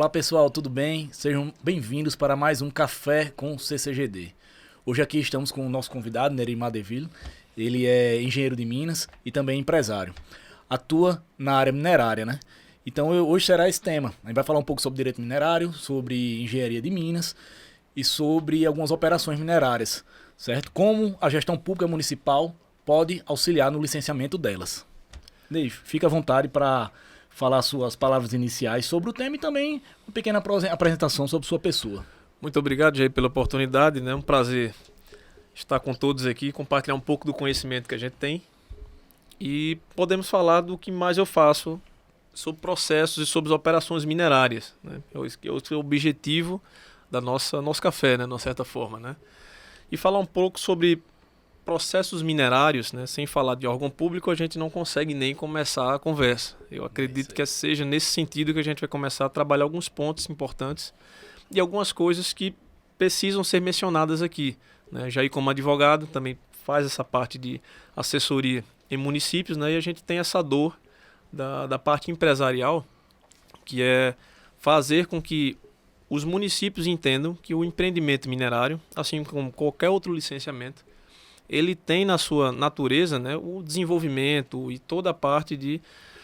Olá pessoal, tudo bem? Sejam bem-vindos para mais um Café com CCGD. Hoje aqui estamos com o nosso convidado, Nerimar Deville. Ele é engenheiro de Minas e também empresário. Atua na área minerária, né? Então hoje será esse tema. A gente vai falar um pouco sobre direito minerário, sobre engenharia de Minas e sobre algumas operações minerárias, certo? Como a gestão pública municipal pode auxiliar no licenciamento delas. Dave, fica à vontade para falar suas palavras iniciais sobre o tema e também uma pequena apresentação sobre sua pessoa. Muito obrigado, Jair, pela oportunidade, né? É um prazer estar com todos aqui, compartilhar um pouco do conhecimento que a gente tem e podemos falar do que mais eu faço sobre processos e sobre as operações minerárias, né? Esse é o objetivo da nosso café, né? De uma certa forma, né? E falar um pouco sobre processos minerários, né? Sem falar de órgão público, a gente não consegue nem começar a conversa. Eu acredito que seja nesse sentido que a gente vai começar a trabalhar alguns pontos importantes e algumas coisas que precisam ser mencionadas aqui, né? Jair, como advogado, também faz essa parte de assessoria em municípios, né? E a gente tem essa dor da parte empresarial, que é fazer com que os municípios entendam que o empreendimento minerário, assim como qualquer outro licenciamento, ele tem na sua natureza, né, o desenvolvimento e toda a parte de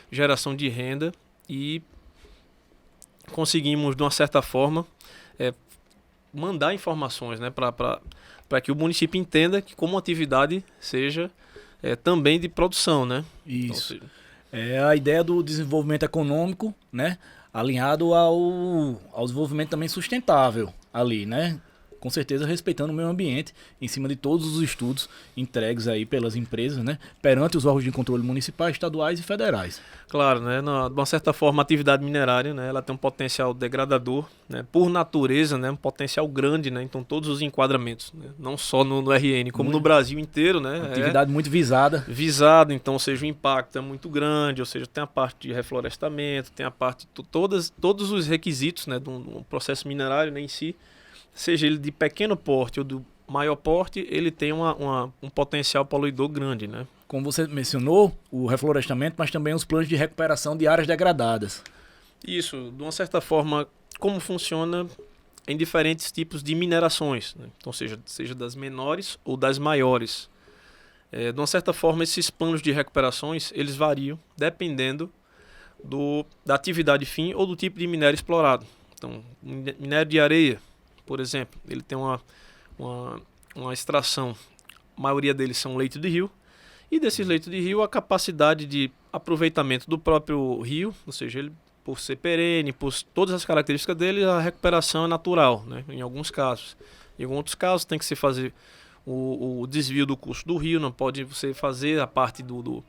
geração de renda e conseguimos, de uma certa forma, mandar informações, né, para que o município entenda que como atividade seja também de produção, né? Isso. Então, É a ideia do desenvolvimento econômico, né, alinhado ao desenvolvimento também sustentável ali, né? Com certeza respeitando o meio ambiente em cima de todos os estudos entregues aí pelas empresas, né, perante os órgãos de controle municipais, estaduais e federais. claro, né, de uma certa forma, a atividade minerária, né, ela tem um potencial degradador, né, por natureza, né, um potencial grande, né, então todos os enquadramentos, né, não só no RN, como no Brasil inteiro, né, Atividade muito visada. visado, então, ou seja, o impacto é muito grande, ou seja, tem a parte de reflorestamento, tem a parte, todos os requisitos, né, de um processo minerário, né, em si, seja ele de pequeno porte ou do maior porte, ele tem um potencial poluidor grande, né? Como você mencionou, o reflorestamento, mas também os planos de recuperação de áreas degradadas. Isso, de uma certa forma, como funciona em diferentes tipos de minerações, né? Então, seja das menores ou das maiores. De uma certa forma, esses planos de recuperações, eles variam dependendo da atividade fim ou do tipo de minério explorado. Então, minério de areia, por exemplo, ele tem uma extração, a maioria deles são leito de rio, e desses leitos de rio a capacidade de aproveitamento do próprio rio, ou seja, ele por ser perene, por todas as características dele, a recuperação é natural, né, em alguns casos. Em outros casos tem que se fazer o desvio do curso do rio, não pode você fazer a parte do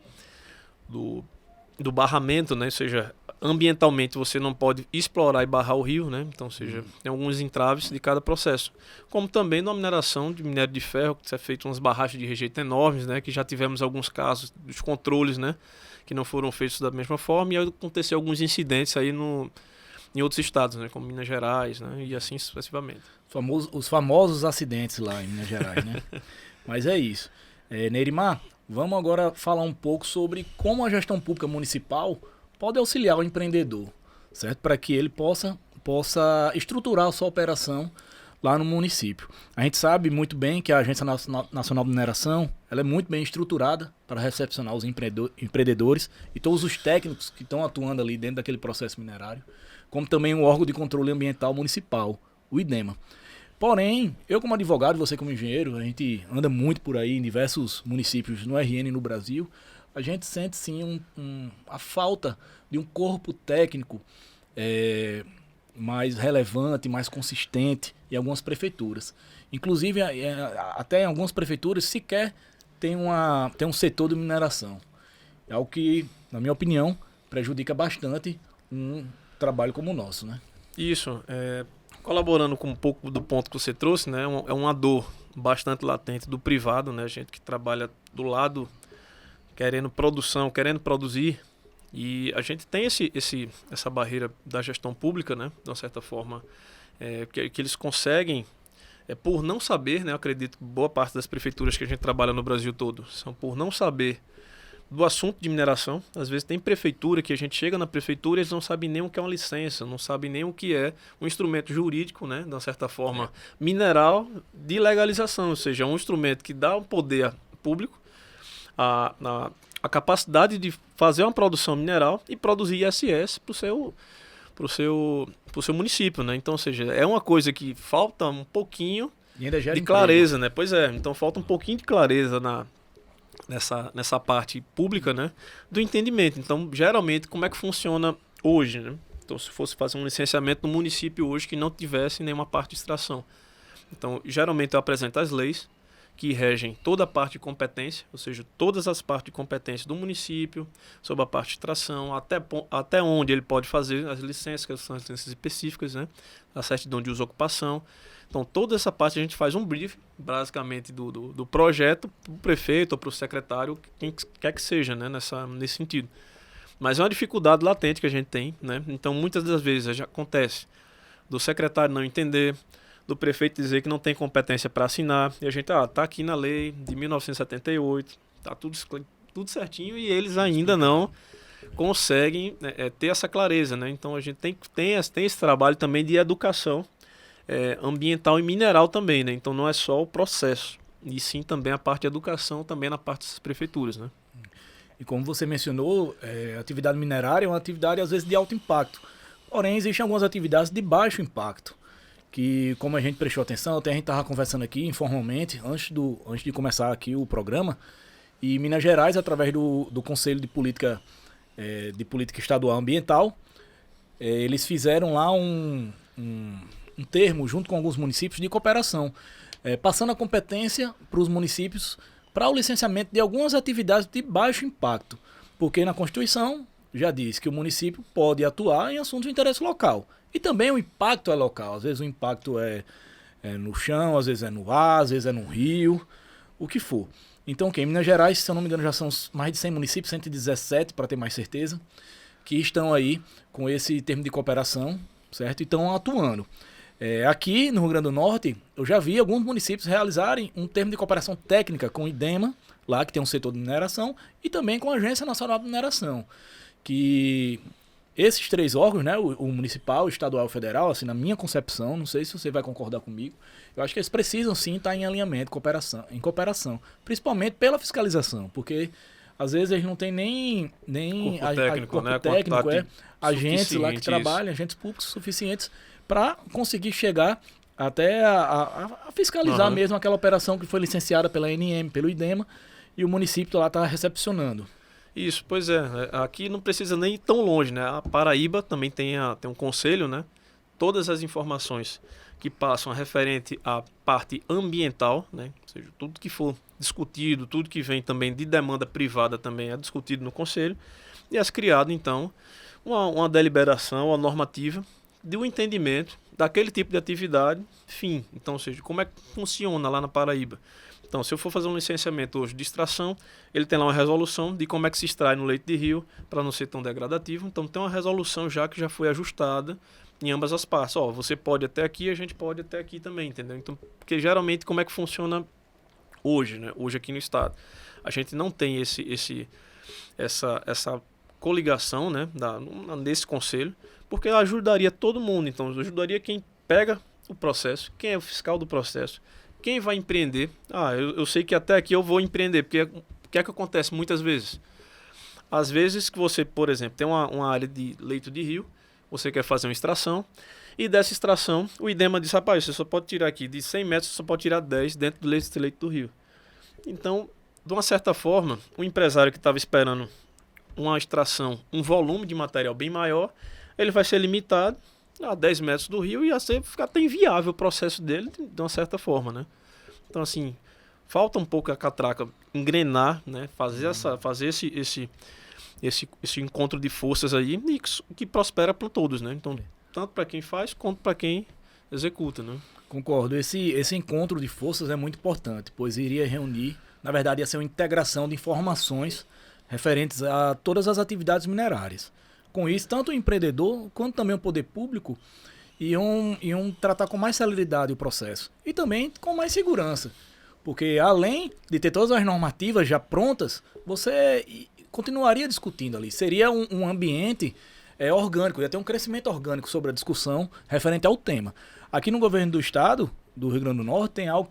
barramento, né, ou seja, ambientalmente você não pode explorar e barrar o rio, né? Então, ou seja, tem alguns entraves de cada processo. Como também na mineração de minério de ferro, que é feito umas barragens de rejeito enormes, né? Que já tivemos alguns casos dos controles, né? Que não foram feitos da mesma forma e aconteceu alguns incidentes aí em outros estados, né? Como Minas Gerais, né? E assim sucessivamente. Os famosos acidentes lá em Minas Gerais, né? Mas é isso. Nerimar, vamos agora falar um pouco sobre como a gestão pública municipal pode auxiliar o empreendedor, certo? Para que ele possa estruturar a sua operação lá no município. A gente sabe muito bem que a Agência Nacional de Mineração ela é muito bem estruturada para recepcionar os empreendedores e todos os técnicos que estão atuando ali dentro daquele processo minerário, como também o órgão de controle ambiental municipal, o IDEMA. Porém, eu como advogado, você como engenheiro, a gente anda muito por aí em diversos municípios no RN no Brasil. A gente sente sim a falta de um corpo técnico mais relevante, mais consistente em algumas prefeituras. Inclusive, até em algumas prefeituras sequer tem um setor de mineração. É algo que, na minha opinião, prejudica bastante um trabalho como o nosso, né? Isso, colaborando com um pouco do ponto que você trouxe, né? É uma dor bastante latente do privado, né? Gente que trabalha do lado querendo produção, querendo produzir, e a gente tem essa barreira da gestão pública, né, de uma certa forma, que eles conseguem, por não saber, né, eu acredito que boa parte das prefeituras que a gente trabalha no Brasil todo, são por não saber do assunto de mineração. Às vezes tem prefeitura que a gente chega na prefeitura e eles não sabem nem o que é uma licença, não sabem nem o que é um instrumento jurídico, né, de uma certa forma, mineral de legalização, ou seja, um instrumento que dá um poder público a capacidade de fazer uma produção mineral e produzir ISS para o seu município, né? Então, ou seja, é uma coisa que falta um pouquinho de clareza, né? Pois é, então falta um pouquinho de clareza nessa parte pública, né, do entendimento. Então, geralmente, como é que funciona hoje, né? Então, se fosse fazer um licenciamento no município hoje que não tivesse nenhuma parte de extração. Então, geralmente eu apresento as leis que regem toda a parte de competência, ou seja, todas as partes de competência do município, sobre a parte de extração, até onde ele pode fazer as licenças, que são as licenças específicas, né, a certidão de uso e ocupação. Então, toda essa parte a gente faz um briefing, basicamente, do projeto para o prefeito ou para o secretário, quem quer que seja, né, nesse sentido. Mas é uma dificuldade latente que a gente tem, né? Então, muitas das vezes já acontece do secretário não entender, do prefeito dizer que não tem competência para assinar, e a gente, tá aqui na lei de 1978, tá tudo certinho, e eles ainda não conseguem ter essa clareza, né? Então, a gente tem esse trabalho também de educação ambiental e mineral também, né? Então, não é só o processo, e sim também a parte de educação, também na parte das prefeituras, né? E como você mencionou, a atividade minerária é uma atividade, às vezes, de alto impacto. Porém, existem algumas atividades de baixo impacto, que, como a gente prestou atenção, até a gente estava conversando aqui informalmente, antes de começar aqui o programa, e Minas Gerais, através do Conselho de Política Estadual Ambiental, eles fizeram lá um termo, junto com alguns municípios, de cooperação, passando a competência para os municípios para o licenciamento de algumas atividades de baixo impacto, porque na Constituição já diz que o município pode atuar em assuntos de interesse local. E também o impacto é local. Às vezes o impacto é no chão, às vezes é no ar, às vezes é no rio, o que for. Então, em Minas Gerais, se eu não me engano, já são mais de 100 municípios, 117, para ter mais certeza, que estão aí com esse termo de cooperação, certo? E estão atuando. Aqui no Rio Grande do Norte, eu já vi alguns municípios realizarem um termo de cooperação técnica com o IDEMA, lá que tem um setor de mineração, e também com a Agência Nacional de Mineração, que esses três órgãos, né, o municipal, o estadual e o federal, assim, na minha concepção, não sei se você vai concordar comigo, eu acho que eles precisam sim estar em alinhamento, em cooperação, principalmente pela fiscalização, porque às vezes eles não têm nem corpo técnico, agentes lá que trabalham, agentes públicos suficientes para conseguir chegar até a fiscalizar mesmo aquela operação que foi licenciada pela ANM, pelo IDEMA, e o município lá está recepcionando. Isso, pois é. Aqui não precisa nem ir tão longe, né? A Paraíba também tem um conselho, né? Todas as informações que passam referente à parte ambiental, né? Ou seja, tudo que for discutido, tudo que vem também de demanda privada também é discutido no conselho. E é criado, então, uma deliberação, uma normativa do entendimento daquele tipo de atividade, fim. Então, ou seja, como é que funciona lá na Paraíba? Então, se eu for fazer um licenciamento hoje de extração, ele tem lá uma resolução de como é que se extrai no leito de rio para não ser tão degradativo. Então, tem uma resolução já que já foi ajustada em ambas as partes. Você pode até aqui, a gente pode até aqui também, entendeu? Então, porque geralmente como é que funciona hoje, né? Hoje aqui no estado, a gente não tem essa coligação, né, desse conselho, porque ajudaria todo mundo. Então, ajudaria quem pega o processo, quem é o fiscal do processo, quem vai empreender. Eu sei que até aqui eu vou empreender, porque o que é que acontece muitas vezes? Às vezes que você, por exemplo, tem uma área de leito de rio, você quer fazer uma extração, e dessa extração o IDEMA diz, rapaz, você só pode tirar aqui de 100 metros, você só pode tirar 10 dentro do leito do rio. Então, de uma certa forma, o empresário que estava esperando uma extração, um volume de material bem maior, ele vai ser limitado a 10 metros do rio e ia ficar até inviável o processo dele de uma certa forma, né? Então, assim, falta um pouco a catraca engrenar, né? Fazer esse encontro de forças aí e que prospera para todos, né? Então, tanto para quem faz quanto para quem executa, né? Concordo. Esse encontro de forças é muito importante, pois iria reunir, na verdade, ia ser uma integração de informações referentes a todas as atividades minerárias. Com isso, tanto o empreendedor quanto também o poder público iam tratar com mais celeridade o processo e também com mais segurança, porque além de ter todas as normativas já prontas, você continuaria discutindo ali. Seria um ambiente orgânico, ia ter um crescimento orgânico sobre a discussão referente ao tema. Aqui no governo do estado, do Rio Grande do Norte, tem algo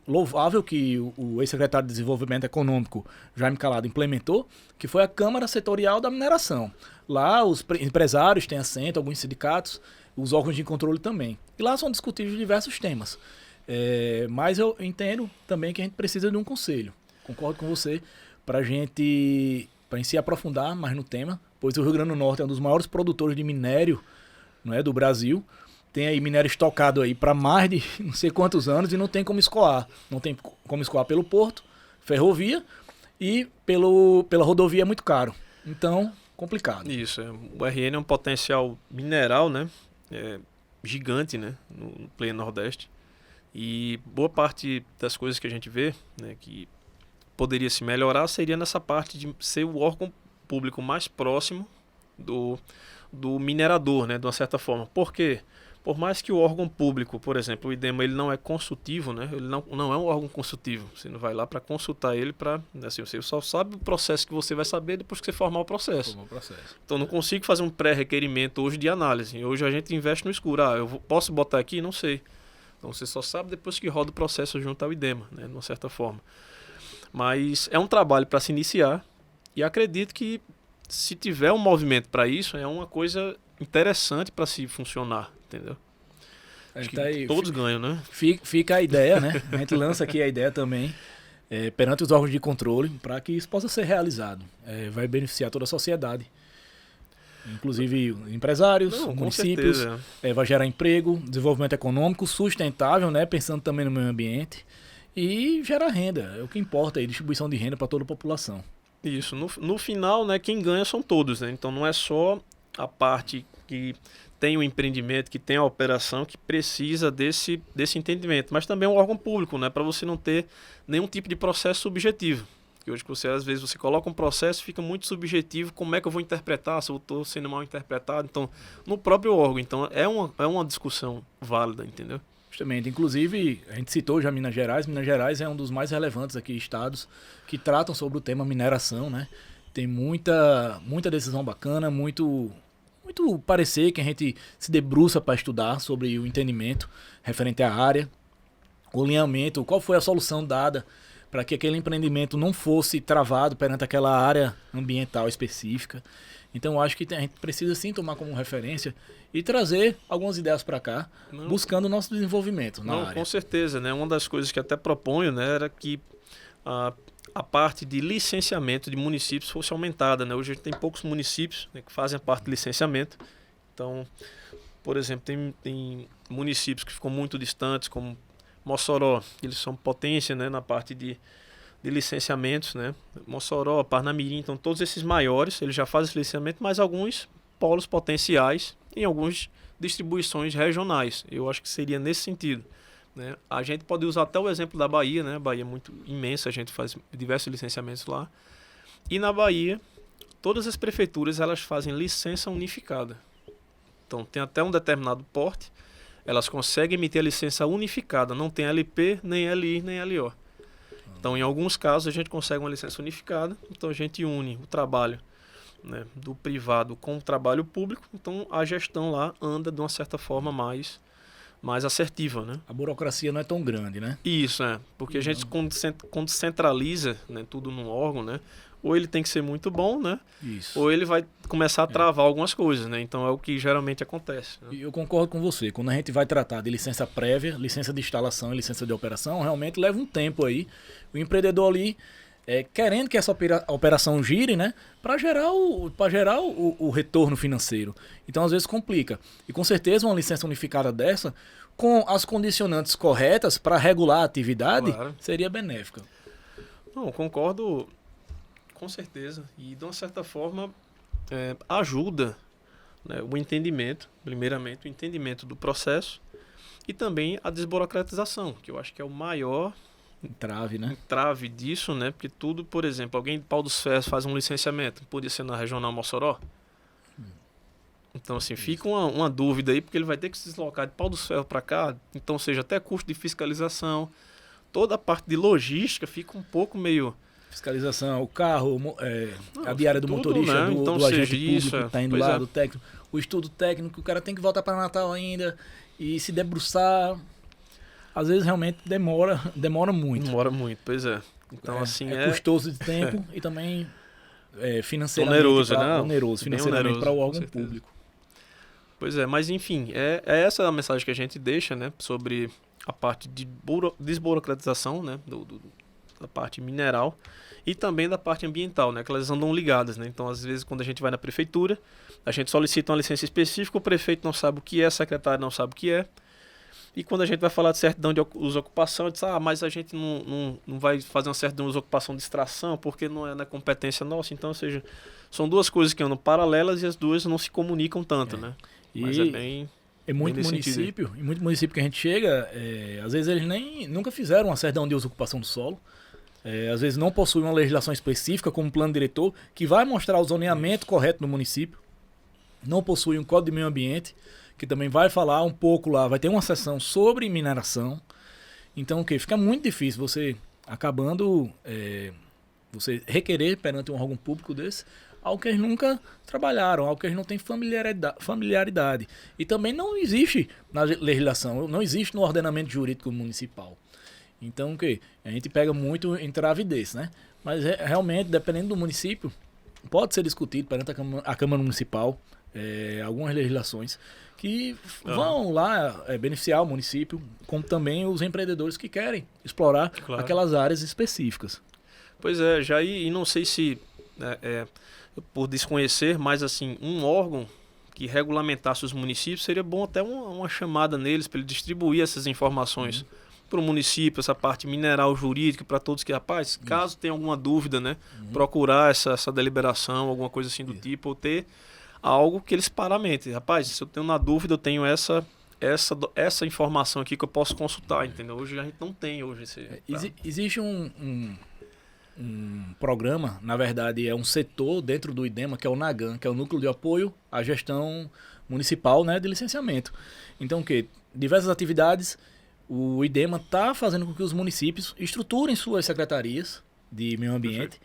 louvável que o ex-secretário de Desenvolvimento Econômico, Jaime Calado, implementou, que foi a Câmara Setorial da Mineração. Lá os empresários têm assento, alguns sindicatos, os órgãos de controle também. E lá são discutidos diversos temas. Mas eu entendo também que a gente precisa de um conselho. Concordo com você, para a gente se aprofundar mais no tema, pois o Rio Grande do Norte é um dos maiores produtores de minério, não é, do Brasil. Tem aí minério estocado aí para mais de não sei quantos anos e não tem como escoar. Não tem como escoar pelo porto, ferrovia e pela rodovia é muito caro. Então, complicado. Isso, o RN é um potencial mineral, né? Gigante, né? No pleno Nordeste. E boa parte das coisas que a gente vê, né, que poderia se melhorar seria nessa parte de ser o órgão público mais próximo do minerador, né, de uma certa forma. Por quê? Por mais que o órgão público, por exemplo, o IDEMA, ele não é consultivo, né, ele não é um órgão consultivo. Você não vai lá para consultar ele, assim, você só sabe o processo que você vai saber depois que você formar o processo. Então não consigo fazer um pré-requerimento hoje de análise. Hoje a gente investe no escuro. Posso botar aqui? Não sei. Então você só sabe depois que roda o processo junto ao IDEMA, né, de uma certa forma. Mas é um trabalho para se iniciar e acredito que se tiver um movimento para isso, é uma coisa interessante para se funcionar, entendeu? Acho que aí, todos ganham, né? Fica a ideia, né? A gente lança aqui a ideia também perante os órgãos de controle para que isso possa ser realizado. Vai beneficiar toda a sociedade. Inclusive empresários, municípios, vai gerar emprego, desenvolvimento econômico sustentável, né? Pensando também no meio ambiente e gerar renda, é o que importa aí, distribuição de renda para toda a população. Isso, no final, né, quem ganha são todos, né? Então não é só a parte que tem o empreendimento, que tem a operação, que precisa desse entendimento, mas também o órgão público, né, para você não ter nenhum tipo de processo subjetivo. Que hoje às vezes você coloca um processo, fica muito subjetivo, como é que eu vou interpretar, se eu estou sendo mal interpretado, então no próprio órgão, então é uma discussão válida, entendeu? Justamente, inclusive a gente citou já Minas Gerais é um dos mais relevantes aqui estados que tratam sobre o tema mineração, né? Tem muita decisão bacana, muito parecer que a gente se debruça para estudar sobre o entendimento referente à área, o alinhamento, qual foi a solução dada para que aquele empreendimento não fosse travado perante aquela área ambiental específica. Então eu acho que a gente precisa sim tomar como referência e trazer algumas ideias para cá, buscando o nosso desenvolvimento na área. Com certeza, né? Uma das coisas que até proponho, né, era que a parte de licenciamento de municípios fosse aumentada, né? Hoje a gente tem poucos municípios, né, que fazem a parte de licenciamento. Então, por exemplo, tem municípios que ficam muito distantes, como Mossoró, eles são potência, né, na parte de licenciamentos, né? Mossoró, Parnamirim, então todos esses maiores, eles já fazem esse licenciamento, mas alguns polos potenciais em algumas distribuições regionais. Eu acho que seria nesse sentido, né? A gente pode usar até o exemplo da Bahia, né? A Bahia é muito imensa, a gente faz diversos licenciamentos lá. E na Bahia, todas as prefeituras elas fazem licença unificada. Então tem até um determinado porte, elas conseguem emitir a licença unificada, não tem LP, nem LI, nem LO. Então, em alguns casos, a gente consegue uma licença unificada, então a gente une o trabalho, né, do privado com o trabalho público, então a gestão lá anda de uma certa forma mais assertiva, né? A burocracia não é tão grande, né? Isso, porque a gente quando centraliza, né, tudo num órgão, né, ou ele tem que ser muito bom, né? Isso. Ou ele vai começar a travar algumas coisas, né? Então é o que geralmente acontece, né? E eu concordo com você. Quando a gente vai tratar de licença prévia, licença de instalação e licença de operação, realmente leva um tempo aí. O empreendedor ali querendo que essa operação gire, né? Para gerar o retorno financeiro. Então, às vezes, complica. E com certeza uma licença unificada dessa, com as condicionantes corretas para regular a atividade, claro, seria benéfica. Não, concordo com certeza. E, de uma certa forma, ajuda, né, o entendimento, primeiramente, o entendimento do processo e também a desburocratização, que eu acho que é o maior entrave, né? Entrave disso, né? Porque tudo, por exemplo, alguém de Pau dos Ferros faz um licenciamento, podia ser na Regional Mossoró. Então, assim, fica uma dúvida aí, porque ele vai ter que se deslocar de Pau dos Ferros para cá, então, seja até custo de fiscalização, toda a parte de logística fica um pouco meio Fiscalização, o carro, a diária do tudo, motorista, né? Então, do agente serviço, público que está indo pois lá, é. do técnico. O estudo técnico, o cara tem que voltar para Natal ainda e se debruçar. Às vezes realmente demora muito. Demora muito, pois é. Então, assim, é custoso de tempo e também financeiramente oneroso, né? oneroso financeiramente para o com órgão certeza. público. Pois é, mas enfim, é essa a mensagem que a gente deixa, né? Sobre a parte de desburocratização, né? Da parte mineral e também da parte ambiental, né? Que elas andam ligadas, né? Então, às vezes, quando a gente vai na prefeitura, a gente solicita uma licença específica, o prefeito não sabe o que é, a secretária não sabe o que é. E quando a gente vai falar de certidão de uso e ocupação, diz, mas a gente não vai fazer uma certidão de uso e ocupação de extração, porque não é na competência nossa. Então, ou seja, são duas coisas que andam paralelas e as duas não se comunicam tanto, né? Mas é bem... Em muito município que a gente chega, às vezes eles nunca fizeram uma certidão de uso e ocupação do solo. Às vezes não possuem uma legislação específica como plano diretor que vai mostrar o zoneamento correto no município. Não possui um código de meio ambiente que também vai falar um pouco lá, vai ter uma seção sobre mineração. Então, fica muito difícil você acabando, você requerer perante um órgão público desse, algo que eles nunca trabalharam, algo que eles não têm familiaridade. E também não existe na legislação, não existe no ordenamento jurídico municipal. Então, a gente pega muito entrave desse, né? Mas realmente, dependendo do município, pode ser discutido perante a Câmara Municipal, algumas legislações que vão lá beneficiar o município, como também os empreendedores que querem explorar aquelas áreas específicas. Pois é, já e não sei se, por desconhecer, mas assim, um órgão que regulamentasse os municípios, seria bom até uma chamada neles para ele distribuir essas informações para o município, essa parte mineral, jurídica, para todos que, rapaz, caso tenha alguma dúvida, né, procurar essa deliberação, alguma coisa assim do tipo, ou ter algo que eles paramentem. Rapaz, se eu tenho na dúvida, eu tenho essa informação aqui que eu posso consultar, entendeu? Hoje a gente não tem Existe um programa, na verdade é um setor dentro do IDEMA, que é o NAGAN, que é o Núcleo de Apoio à Gestão Municipal, né, de Licenciamento. Então, diversas atividades, o IDEMA está fazendo com que os municípios estruturem suas secretarias de meio ambiente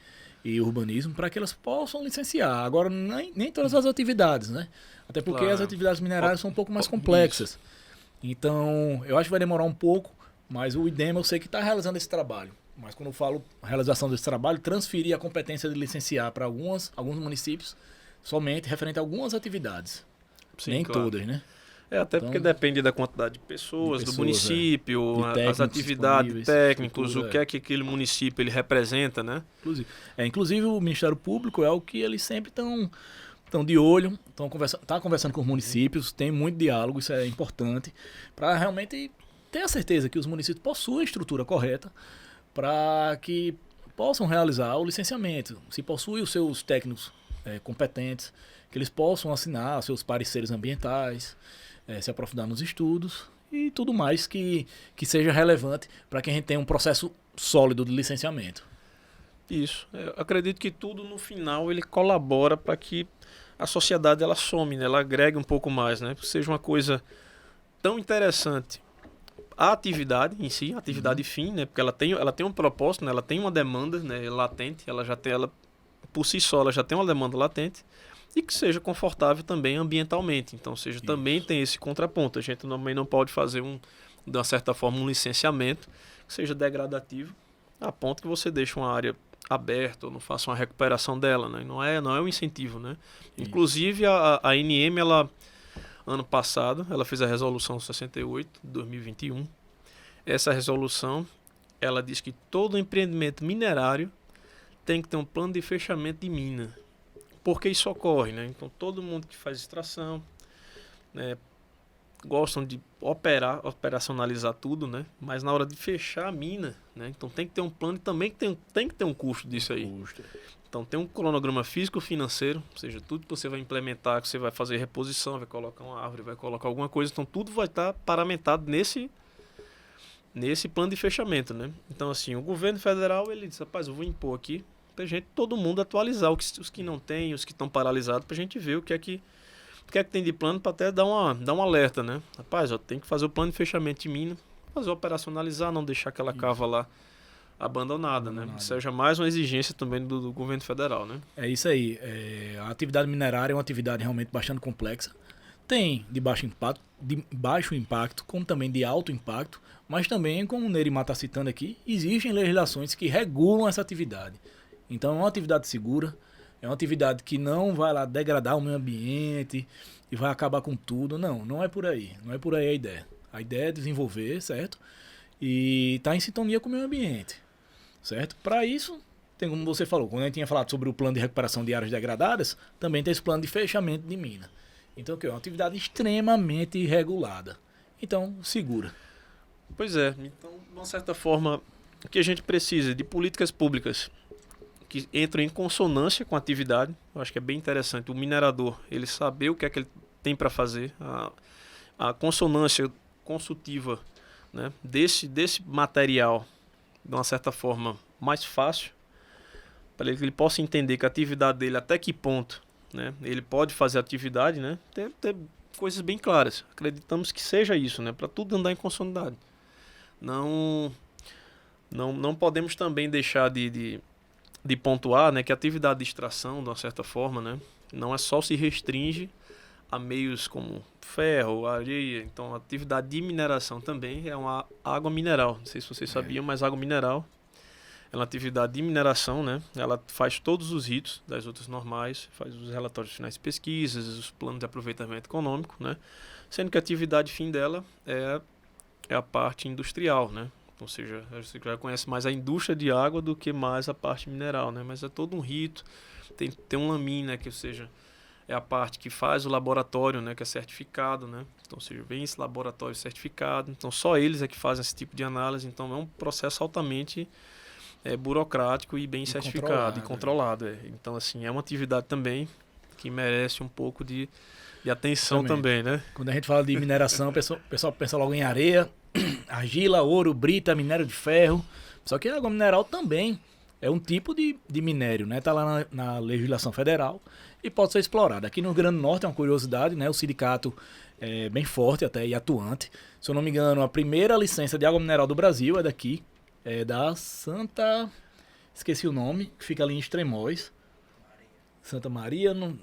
e urbanismo para que elas possam licenciar. Agora, nem todas as atividades, né? Até porque as atividades minerárias são um pouco mais complexas. Então, eu acho que vai demorar um pouco, mas o IDEMA eu sei que está realizando esse trabalho. Mas quando eu falo realização desse trabalho, transferir a competência de licenciar para alguns municípios somente referente a algumas atividades. Sim, nem todas, né? Até porque depende da quantidade de pessoas do município, as atividades, técnicos, o que é que aquele município ele representa, né? Inclusive o Ministério Público é o que eles sempre estão de olho, tá conversando com os municípios, tem muito diálogo, isso é importante, para realmente ter a certeza que os municípios possuem a estrutura correta para que possam realizar o licenciamento, se possuem os seus técnicos competentes, que eles possam assinar seus pareceres ambientais, se aprofundar nos estudos e tudo mais que seja relevante para que a gente tenha um processo sólido de licenciamento. Isso. Eu acredito que tudo no final ele colabora para que a sociedade ela some, né? Ela agregue um pouco mais, né? Que seja uma coisa tão interessante. A atividade em si, a atividade fim, né? Porque ela tem um propósito, né? Ela tem uma demanda, né, latente, por si só ela já tem uma demanda latente. E que seja confortável também ambientalmente. Então, também tem esse contraponto. A gente também não pode fazer, de uma certa forma, um licenciamento que seja degradativo, a ponto que você deixe uma área aberta ou não faça uma recuperação dela, né? Não é um incentivo, né? Inclusive, a ANM, ano passado, ela fez a resolução 68 de 2021. Essa resolução, ela diz que todo empreendimento minerário tem que ter um plano de fechamento de mina. Porque isso ocorre, né? Então todo mundo que faz extração, né, gostam de operacionalizar tudo, né? Mas na hora de fechar a mina, né? Então tem que ter um plano e também tem que ter um custo disso aí. Então tem um cronograma físico-financeiro, ou seja, tudo que você vai implementar, que você vai fazer reposição, vai colocar uma árvore, vai colocar alguma coisa, então tudo vai estar paramentado nesse plano de fechamento, né? Então assim, o governo federal, ele diz, rapaz, eu vou impor aqui pra gente, todo mundo atualizar, os que não tem, os que estão paralisados, pra gente ver o que é que tem de plano, para até dar um alerta, né? Rapaz, tem que fazer o plano de fechamento de mina, fazer operacionalizar, não deixar aquela cava lá abandonada, né? Seja mais uma exigência também do governo federal, né? É isso aí. A atividade minerária é uma atividade realmente bastante complexa. Tem de baixo impacto, como também de alto impacto, mas também, como o Nerimar está citando aqui, existem legislações que regulam essa atividade. Então é uma atividade segura, é uma atividade que não vai lá degradar o meio ambiente e vai acabar com tudo. Não, não é por aí. Não é por aí a ideia. A ideia é desenvolver, certo? E estar em sintonia com o meio ambiente, certo? Para isso, tem como você falou, quando a gente tinha falado sobre o plano de recuperação de áreas degradadas, também tem esse plano de fechamento de mina. Então, que é uma atividade extremamente regulada. Então, segura. Pois é. Então, de uma certa forma, o que a gente precisa de políticas públicas que entram em consonância com a atividade. Eu acho que é bem interessante o minerador, ele saber o que é que ele tem para fazer. A consonância consultiva, né, desse material, de uma certa forma, mais fácil, para que ele possa entender que a atividade dele, até que ponto, né, ele pode fazer atividade, né, ter coisas bem claras. Acreditamos que seja isso, né, para tudo andar em consonaridade. Não podemos também deixar de pontuar, né, que a atividade de extração, de uma certa forma, né, não é só se restringe a meios como ferro, areia. Então, a atividade de mineração também é uma água mineral. Não sei se vocês sabiam, mas água mineral é uma atividade de mineração, né? Ela faz todos os ritos das outras normais, faz os relatórios finais de pesquisas, os planos de aproveitamento econômico, né? Sendo que a atividade fim dela é a parte industrial, né? Ou seja, você já conhece mais a indústria de água do que mais a parte mineral, né? Mas é todo um rito, tem um LAMIN, né? Que, ou seja, é a parte que faz o laboratório, né? Que é certificado, né? Então, ou seja, vem esse laboratório certificado, então só eles é que fazem esse tipo de análise, então é um processo altamente burocrático e bem certificado e controlado. Então, assim, é uma atividade também que merece um pouco de atenção também, né? Quando a gente fala de mineração, o pessoal pensa logo em areia, argila, ouro, brita, minério de ferro. Só que a água mineral também é um tipo de minério, né? Está lá na legislação federal e pode ser explorado. Aqui no Rio Grande do Norte é uma curiosidade, né? O sindicato é bem forte até e atuante. Se eu não me engano, a primeira licença de água mineral do Brasil é daqui. É da Santa... Esqueci o nome, que fica ali em Extremóis. Santa Maria, não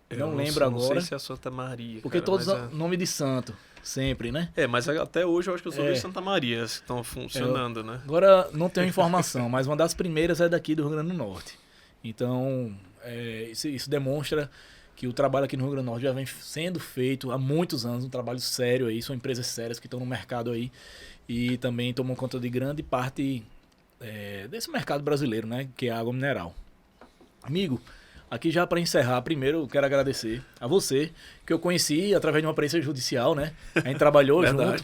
lembro agora. Não sei se é Santa Maria. Porque todos nome de santo, sempre, né? Mas até hoje eu acho que eu só vi Santa Maria que estão funcionando, né? Agora não tenho informação, mas uma das primeiras é daqui do Rio Grande do Norte. Então, isso demonstra que o trabalho aqui no Rio Grande do Norte já vem sendo feito há muitos anos, um trabalho sério aí, são empresas sérias que estão no mercado aí e também tomam conta de grande parte desse mercado brasileiro, né, que é a água mineral. Amigo, aqui já para encerrar, primeiro eu quero agradecer a você, que eu conheci através de uma perícia judicial, né? A gente trabalhou junto.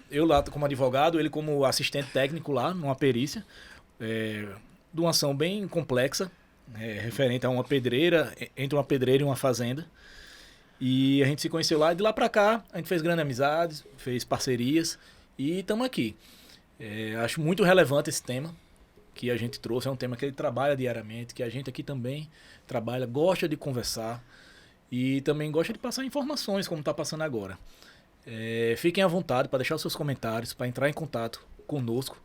Eu lá como advogado, ele como assistente técnico lá numa perícia, de uma ação bem complexa, referente a uma pedreira, entre uma pedreira e uma fazenda. E a gente se conheceu lá e de lá para cá a gente fez grandes amizades, fez parcerias e estamos aqui. Acho muito relevante esse tema que a gente trouxe, é um tema que ele trabalha diariamente, que a gente aqui também trabalha, gosta de conversar e também gosta de passar informações, como está passando agora. Fiquem à vontade para deixar os seus comentários, para entrar em contato conosco,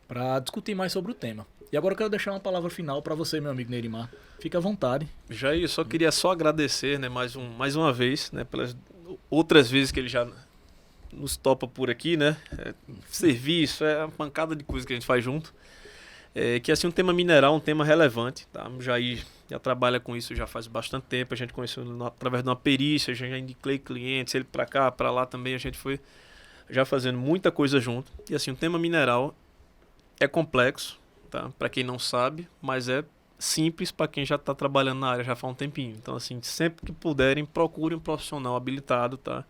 para discutir mais sobre o tema. E agora eu quero deixar uma palavra final para você, meu amigo Nerimar. Fique à vontade. Jair, eu só queria agradecer, né, mais uma vez, né, pelas outras vezes que ele já nos topa por aqui, né? Serviço, uma pancada de coisa que a gente faz junto. Que assim, um tema mineral, um tema relevante, tá? O Jair já trabalha com isso já faz bastante tempo, a gente conheceu através de uma perícia, já indiquei clientes, ele para cá, para lá também, a gente foi já fazendo muita coisa junto. E assim, o tema mineral é complexo, tá? Para quem não sabe, mas é simples para quem já está trabalhando na área já faz um tempinho. Então, assim, sempre que puderem, procurem um profissional habilitado, tá?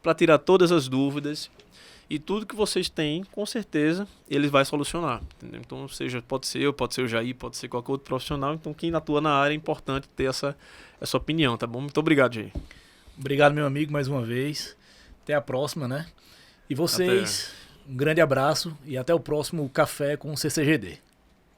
Para tirar todas as dúvidas e tudo que vocês têm, com certeza, ele vai solucionar. Entendeu? Então, pode ser eu, pode ser o Jair, pode ser qualquer outro profissional. Então, quem atua na área é importante ter essa opinião, tá bom? Muito obrigado, Jair. Obrigado, meu amigo, mais uma vez. Até a próxima, né? E vocês, um grande abraço e até o próximo Café com o CCGD.